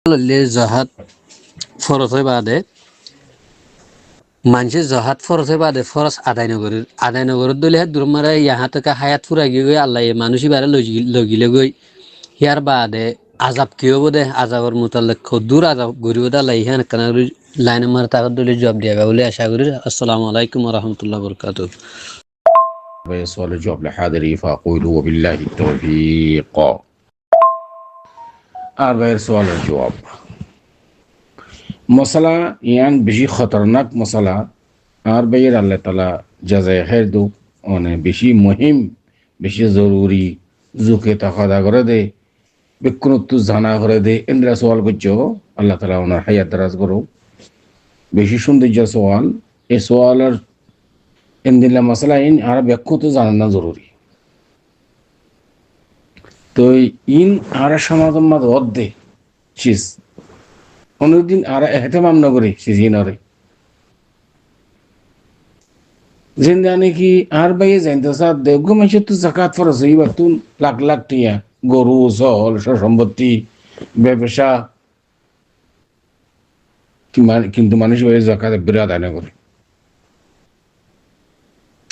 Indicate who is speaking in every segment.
Speaker 1: জহাত ফরজ হয় বাদে মানুষের জহাত ফরজ হয় বাদে ফরজ আদায় নগরের দলে দুরমারা ইহা থেকে হায়াত ফুরা গিয়ে গই আল্লাহ মানুষই বারে লগিলে গই ইয়ার বাদে আজাব কি হবো দে আজাবর মোতালেক দূর আজাব গরিব দা আল্লাহ ইহান কানা লাইন মার তাকত দলে জবাব দিয়া বলে আশা করি। আসসালামু আলাইকুম ওয়া রাহমাতুল্লাহি ওয়া বারাকাতুহু।
Speaker 2: سؤال الجواب لحاضري فأقول وبالله التوفيق. غير سؤال الجواب মশলা ইয়ান বেশি খতরনাক মশলা আর বাইর আল্লাহ তালা জাজায় খের দো মানে বেশি মুহিম বেশি জরুরি জুকে তাকাদা করে দে বেকুনত্তু জানা করে দে এন্দ্রা সওয়াল করছো আল্লাহ তালা ওনার হায়াত দারাজ করো বেশি সৌন্দর্য সওয়াল এই সওয়ালের এন্দিল্লা মশলা ইন আর ব্যাখ্যা তো জানা জরুরি তো ইন আর সমাগম মাদ অর্ধে চিজ অন্যদিন আর এহতেমাম নগরী সিজিনরে জিন্দানে কি আর বাইয়ে জানতে সাথ দেবগো মানুষ তো জাকাত ফরজ হইবা তুন লাখ লাখ টিয়া গরু সহল সম্পত্তি ব্যবসা কিন্তু মানুষ বাইরে জাকাত বিরাট আদায় করে।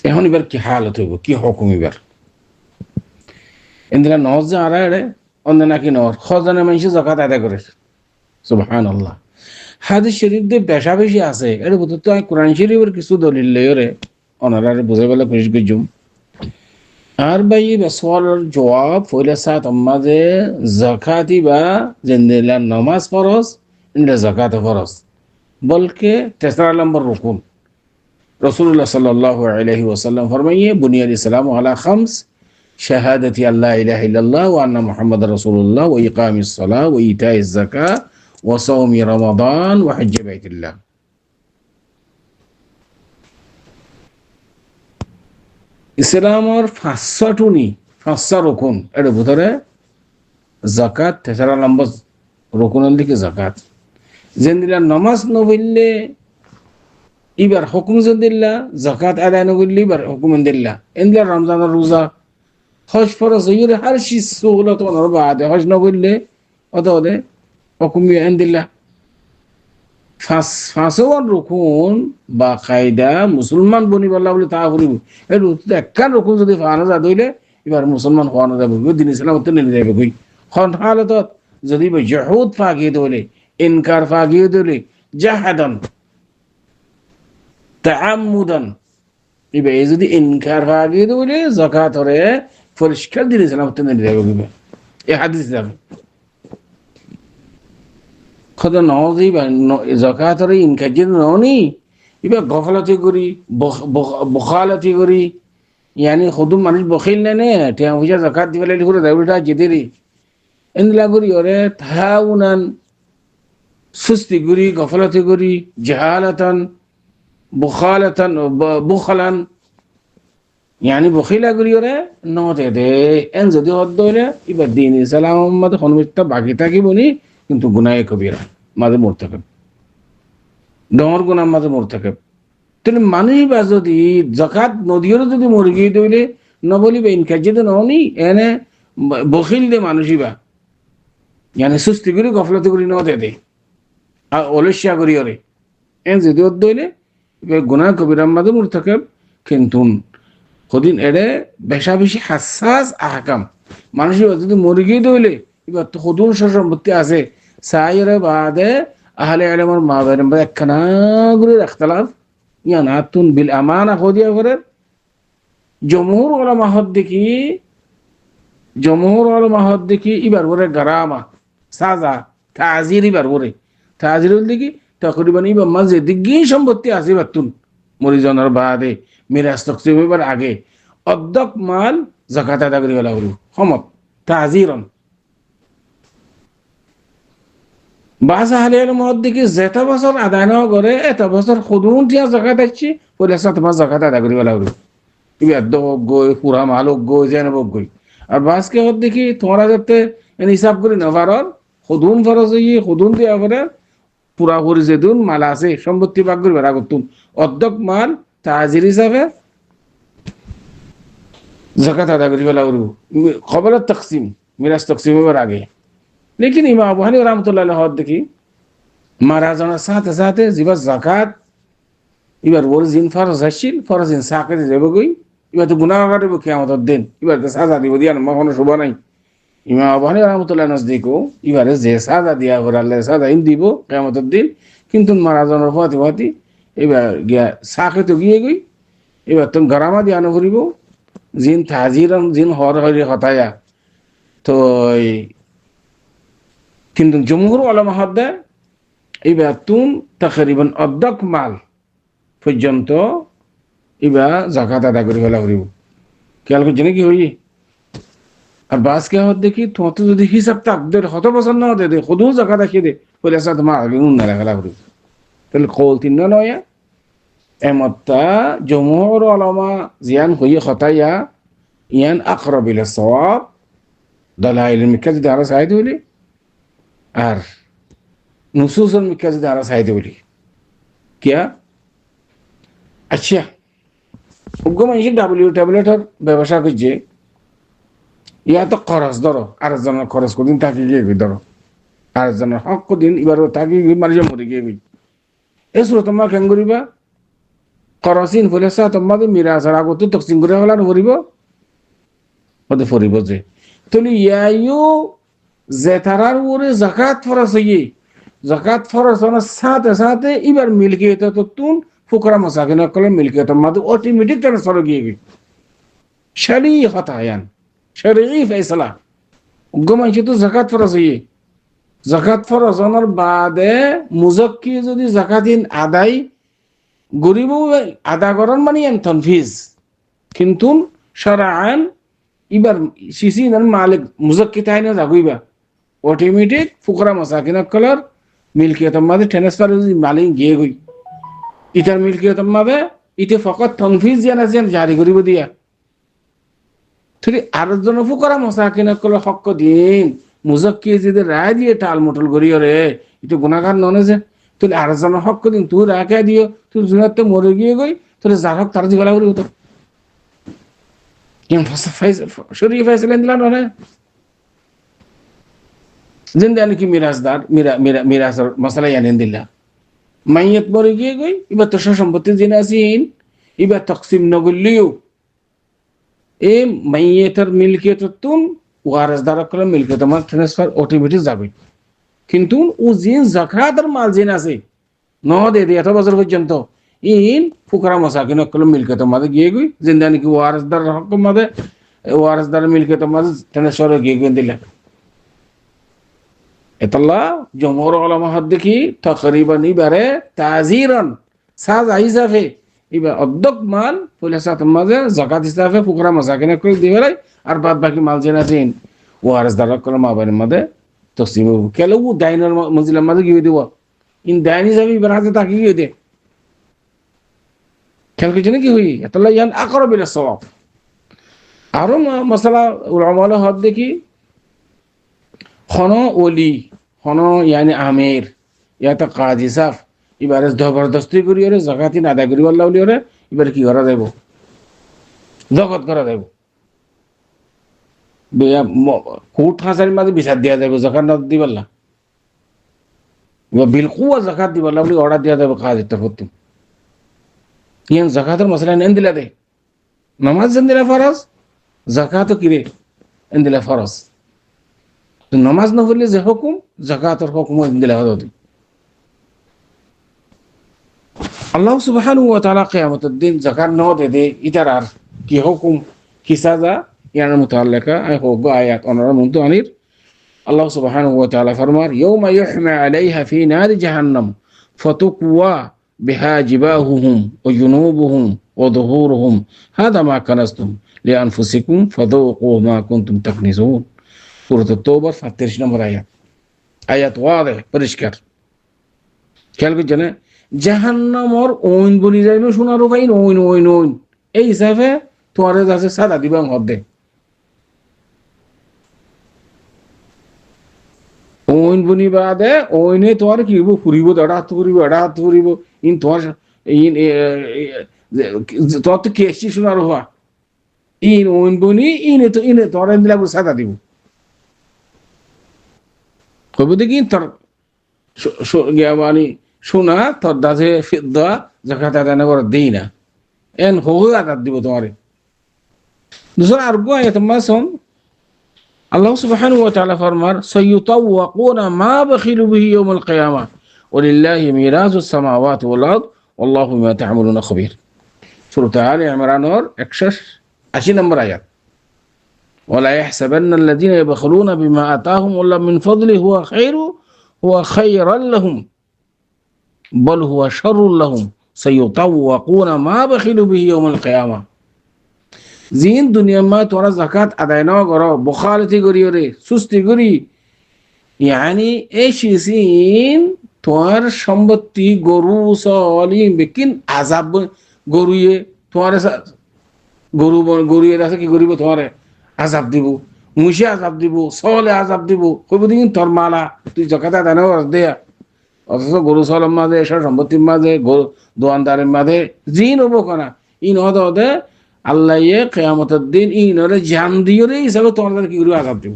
Speaker 2: এখন এবার কি হালত হইব কি হুকুম এবার এন্দিরা নজ যে আর অন্য নাকি নর খজানে মানুষ জাকাত আদায় করে সুবহানাল্লাহ। হাদিস শরীফ দিয়ে বেশা বেশি আছে এর ভিতর তো কোরআন শরীফের কিছু দলিল লইরে অনারারে বুঝে বলে কোশিশ করছুম আর ভাই সওয়ালের জবাব হইলে সাত আমাদে যাকাতি বা জিন্দেলা নামাজ ফরজ ইনদা যাকাত ফরজ বলকে তেসরা নম্বর রুকুন রাসূলুল্লাহ সাল্লাল্লাহু আলাইহি ওয়াসাল্লাম ফরমাইয়ে বুনিয়াল ইসলাম আলা খামস শাহাদাতি আল্লা ইলাহা ইল্লাল্লাহ ওয়া আন্না মুহাম্মাদার রাসূলুল্লাহ ওয়া ইকামিস সালাহ ওয়া ইতাইজ যাকাত ওয়া সাওমি রমাদান ওয়া হজ্জ বাইতুল্লাহ। ইসলামর পাঁচটা রকুন এর ভিতরে যাকাত তেসরা নম্বর রকুনের দিকে যাকাত যেদিলা নামাজ নবইলে এবার হুকুম দিল্লা যাকাত আদায় নগরলে এবার হুকুম দিল্লা এন্দিলা রমজানের রোজা হজ ফরজ হইলে হার শীষ সহুলত বাদে হজ নগরলে অদে হুকুম দিল্লা ফাঁসওয়ান রকুন বা কায়দা মুসলমান বনিবাল্লা বলে তা করিব এই একখান রকুন যদি ফানো যা দইলে এবার মুসলমান হওয়ানো যাবে দিন ইসলাম নিয়ে যাবে কই খন হালতত যদি জহুদ ফাগিয়ে দইলে ইনকার ফাগিয়ে দইলে জাহাদান তাআম্মুদান এবার এই যদি ইনকার ফাগিয়ে দইলে যাকাত হরে পরিষ্কার দিন ইসলাম নিয়ে যাবে কইবে এই হাদিস যাবে খোদা নজই বা যাকাতরে ইনকাজিন ননি এবার গফলতি করি বখালতি করি ইয়ানি খুদুম মানুষ বখিল নে টিয়া পয়সা যাকাত দিবে লাগি করে দাউলটা জিদেরি এনলা করি ওরে তাহাউনান সুস্তি করি গফলতি করি জাহালাতান বুখালান ইয়ানি বখিলা করি ওরে নতে দে এন যদি হদ হইলে এবার দিন ইসলাম মত হনমিতা বাকি থাকিবনি কিন্তু গুনাহে কবিরা মাঝে মোরতাকেব ডর গুনার মাঝে মোরতাকেব তাহলে মানুষ বা যদি যাকাত নদীরও যদি মরগি দইলে নবলিবে ইনকাজি তো ননি এনে বখিল দে মানুষই বা মানে সুস্তি করি গফলতি করি নদে দে আর অলস্যা করি ওরে এন যদি ওর দইলে গুনাহ কবিরার মাঝে মোরতাকেব কিন্তু কদিন এড়ে বেশা বেশি হাসাস আহকাম মানুষই যদি মরগি দইলে এবার তো সদুর সম্পত্তি আছে সাইরে বাদে আহলে ইলমের মাযহাবের মধ্যে একখানা গুলো ইখতিলাফ ইয়ানাতুন বিল আমানা হদিয়া করে জমহুর উলামা হদ দেখি এবার করে গারামা সাজা তাজির এবার করে তাজিরুল দেখি তাকরিবান এবার মাঝে দিগি সম্পত্তি আছে বাতুন মরিজনের বাদে মিরাজ তকসিম এবার আগে অর্ধেক মাল যাকাত আদায় করি গেলা হলো সমত তাজিরন বাস আহলে মত দেখি যেটা বছর আদায় না করে এটা বছর সদুন টিয়া জাকাত আসছি বলে তোমার জাকাত আদায় করিব লাগলো এবার দোক গই পুরা মালক গই জেনব গই আর বাসকে হত দেখি তোমরা যাতে হিসাব করি না পারর সদুন ফরজ হই সদুন দিয়া করে পুরা করে যেদুন মাল আছে সম্পত্তি ভাগ করিবার আগতুন অর্ধেক মাল তাজির হিসাবে জাকাত আদায় করিব লাগলো কবল তাকসিম মিরাজ তাকসিমের আগে লেকিন ইমাম আবু হানিফা রাহমাতুল্লাহ হদ দেখি মারা জানার সাথে সাথে যেবার জাকাত এবার ওর জিন ফরজ আসছিল ফরজ জিন সাকে যাব গই এবার তো গুনাহ কাটবে কিয়ামতের দিন এবার তো সাজা দিব দিয়া না কোনো শোভা নাই ইমাম আবু হানিফা রাহমাতুল্লাহ নজদিকও এবারে যে সাজা দিয়া করে আল্লাহ সাজা ইন দিব কিয়ামতের দিন কিন্তু মারা জানার ফাতি ফাতি এবার গিয়া সাকে তো গিয়ে গই এবার তুমি গরামা দিয়া না করিব জিন তাজিরাম জিন হর হরি হতায়া তো কিন্তু জমহুর উলামা হদ এবার তুম তাকরিবান অর্ধেক মাল পর্যন্ত এবার জাকাত আদায় করে ফেলা করিব খেয়াল করছে নাকি হই আর বাস কে হত দেখি তোমার তো যদি হিসাব তাকদের হত বছর না হতে দে খুদু জাকাত রাখি দে বলে আসা তোমার আগে উন্না ফেলা করিব তাহলে কল তিন নয় এমত্তা জমহুর উলামা জিয়ান হইয়ে খতায়া ইয়ান আকরাব ইলা সওয়াব দালাইল মিক্কা যদি আরো সাইদ হইলি আর নুসুসুল মিক্কা যদি আরো সাইদ হইলি কিয়া আচ্ছা উগ্র মানুষের ডাব্লিউ ট্যাবলেটের ব্যবসা করছে ইয়া তো খরচ ধরো আরেকজনের খরচ কদিন তাকে গিয়ে ধরো আরেকজনের হক কদিন এবার তাকে মারিয়ে মরে গিয়ে এই সুর তোমার কেন করিবা খরচিন ফলেসা তোমাকে মিরাজের আগত তকসিম করে ফেলার ফুরিব ওদের ফুরিব যে তুলি ইয়াইও যে তারার উপরে জাকাত ফরজ হইয়ে জাকাত ফরজ হওয়ার সাথে সাথে এবার মিলকিয়ত তো তুন ফুকরা মাসাকিন কলে মিলকিয়ত মাদু অটোমেটিক ট্রান্সফার গিয়ে গই শরঈ হতায়ান শরঈ ফয়সালা গমাই তো জাকাত ফরজ হইয়ে জাকাত ফরজ হওয়ার বাদে মুজাক্কি যদি জাকাতিন আদায় গরিব আদা করার মানে এন তনফিজ কিন্তু শরআন এবার সিসিনার মালিক মুজাক্কি তাইনা যাগুইবা অটোমেটিক ফুকরা মাসাকিন কলর মিলকিয়ত মাদে ট্রান্সফার যদি মালিক গিয়ে গই ইটার মিলকিয়ত মাদে ইতে ফকত তনফিজ জানা যেন জারি করিব দিয়া তুই আরেকজন ফুকরা মাসাকিন কলর হক দিন মুজাক্কি যদি রায় দিয়ে টাল মটল করিও রে এটা গুনাহগার ননে যে তুই আরেকজনের হক দিন তুই রাখে দিও তুই জুনাতে মরে গিয়ে গই তোর যার হক তার দিগলা করি হতো কেন শরীফ ফয়সালা দিলা ননে জিন্দানি কি মিরাজদার মিরাজের মশলা ইয়ানেন দিলা মাইয়াত মরে গিয়ে গই এবার তো সম্পত্তি জিন আসিন এবার তকসিম নগলিও এ মাইয়াতের মিলকিয়ত তুম ওয়ারিসদার কলে মিলকিয়ত মাল ট্রান্সফার অটোমেটিক যাবে কিন্তু ও জিন জাকাতের মাল জিন আছে ন দে এত বছর পর্যন্ত ইন ফুকরা মাসাকিন কলে মিলকিয়ত মাঝে গিয়ে গই জিন্দানি কি ওয়ারিসদার হক মাঝে ওয়ারিসদার মিলকিয়ত মাঝে ট্রান্সফার গিয়ে গই দিলা এতলা জমহুর উলামা হদ দেখি তাকরিবান ইবারে তাজিরান সাজা হিসাবে ইবা অর্ধেক মাল পয়সা মাঝে জাকাত হিসাবে ফুকরা মাসাকিন করে দিবেলাই আর বাদ বাকি মাল জেনা দিন ওয়ারিসদার কলে মাবানের মাঝে তকসিম কেলে ও দাইনের মজিলার মাঝে গিয়ে দিব ইন দাইন হিসাবে ইবার হাতে তাকে গিয়ে দে খেয়াল করছে নাকি হই এতলা ইয়ান আকরাব ইলা সওয়াব আরো মাসালা উলামা হদ দেখি হনো ওলি হনো ইয়ানি আমির ইয়াতে কাজী সাফ এবারে জবরদস্তি করি ওরে জাকাতি না আদায় করি আল্লাহ বলি ওরে এবারে কি করা যাইব জগৎ করা যাইব কোর্ট হাজারের মাঝে বিচার দেওয়া যাবে জাকাত না দিবাল্লা বিলকুল জাকাত দিবাল্লা বলি অর্ডার দেওয়া যাবে কাজটা করতে ইয়ান জাকাতের মশলা নেন দিলা দে নামাজ যেন দিলা ফরজ জাকাতও কিরে এন দিলা ফরজ নামাজ না পড়লে যে হুকুম জাকাতের হুকুম দিলা হতো আল্লাহ সুবহানাহু ওয়া তাআলা কিয়ামতের দিন যাকাত ন দে ইতার আর কি হুকুম কি সাজা ইয়ার মুতাআল্লিকা আই হোক আয়াত অনর মন্তু আনির আল্লাহ সুবহানাহু ওয়া তাআলা ফরমার ইয়াউমা ইউহমা আলাইহা ফি নার জাহান্নাম ফাতুকওয়া বিহা জিবাহুহুম ওয়া জুনুবুহুম ওয়া যুহুরুহুম হাদা মা কানাসতুম লিআনফুসিকুম ফাদুকু মা কুনতুম তাকনিজুন সূরা তাওবা 35 নম্বর আয়াত ওয়াদে পরিষ্কার খেয়াল করছেন জাহান্নামর ওইন বনি যাইব শোনারও পাই ওইন এই হিসাবে তোমার আছে সাদা দিবাং হদ্দে ওইন বনি বাদে ওইনে তোমার কি হইব ফুরিব এটা হাত ফুরিব ইন তোমার ইন তোমার তো কেসি শোনারও হওয়া ইন ওইন বনি ইনে তোমার দিলা সাদা দিব কইব দেখি তোর মানে সোনা তোর দাসে দেওয়া জাকাত আদায় না করে দেই না এন হয়ে আদাত দিব তোমারে दूसरा अर्गो आयत में सुन अल्लाह सुब्हानहु व तआला फरमार सयुतवक़ून मा बखिलु बिहि यौमल क़ियामा वलिल्लाहि मीरासुस समावाति वल अर्द वल्लाहु बिमा तअमलून खबीर सूरह आल इमरान और 180 नंबर आयत वला यहसबन्न الذين يبخلون بما آتاهم الله من فضله هو خيرا لهم بل هو شر لهم سيطوقون ما بخلوا به يوم القيامة জিন দুনিয়ার মা তোরা জাকাত আদায় না করো বখালতি করি রে সুস্তি করি ইয়ানি এই সিন তোমার সম্পত্তি গরু সলি বেকিন আজাব গরুয়ে তোমার গরুয়ে আছে কি করিব তোমার আজাব দিব মুশে আজাব দিব সলে আজাব দিব কইব দিন তোর মালা তুই জাকাত আদায় না কর দেয়া অথচ গরু সলের মাঝে এসব সম্পত্তির মাঝে দোয়ানদারের মাঝে জিন হবো কেনা ই নহদে আল্লাহ কিয়ামতের দিন ইনরে জান দিও রে হিসাবে তোমাদের কি করে আযাব দিব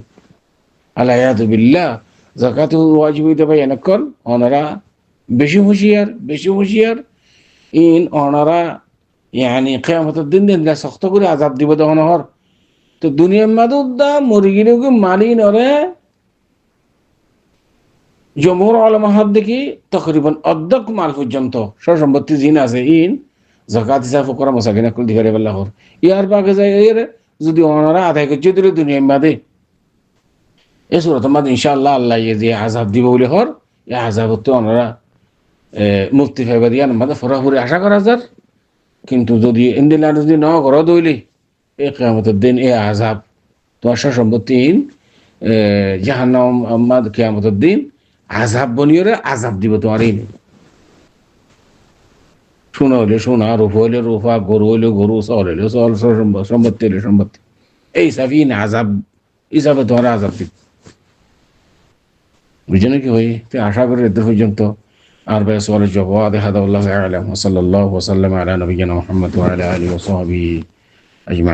Speaker 2: আলাইয়াতু বিল্লাহ যাকাতু ওয়াজিব হইতে পারে নকল ওনারা বেশি হুঁশিয়ার ইন ওনারা ইয়ানি কিয়ামতের দিন না সখ্ত করে আযাব দিব তখন হর তো দুনিয়ার মাদুদা মুরগিরকে মালিন ওরে জমহুর উলামা হাত দেখি তকরিবান অর্ধেক মাল পর্যন্ত সব সম্পত্তি জিন আছে ইন জাকাত হিসাব করা মাসাকিন কুল দিগারে আল্লাহর ইয়ার বাগে যায় এর যদি ওনারা আদায় করছে দিলে দুনিয়ার মাঝে এই সূরাতের মাঝে ইনশাআল্লাহ আল্লাহ যে আযাব দিব বলে হর এই আযাব তো ওনারা মুক্তি পাইবে দিয়ার মাঝে ফরাফরি আশা করা যায় কিন্তু যদি ইন্দিলা যদি না করো দইলে এই কিয়ামতের দিন এই আযাব তোমার সম্পত্তি জাহান্নাম মাদ কিয়ামতের দিন আযাব বনিয়রে আযাব দিব তোমার এই সোনা হইলে সোনা রূপা হইলে রূপা গরু হইলে গরু চল হইলে চল সম্পত্তি হইলে সম্পত্তি এই হিসাবে আজাব হিসাবে তোমার আজাব দিব বুঝে নাকি ভাই তুই আশা করি এদের পর্যন্ত আর ভাই সওয়ালের জবাব হাদা আল্লাহু আ'লাম ওয়া সাল্লাল্লাহু ওয়া সাল্লাম আলা নবিয়িনা মুহাম্মদ ওয়া আলা আলিহি ওয়া সাহবিহি আজমাইন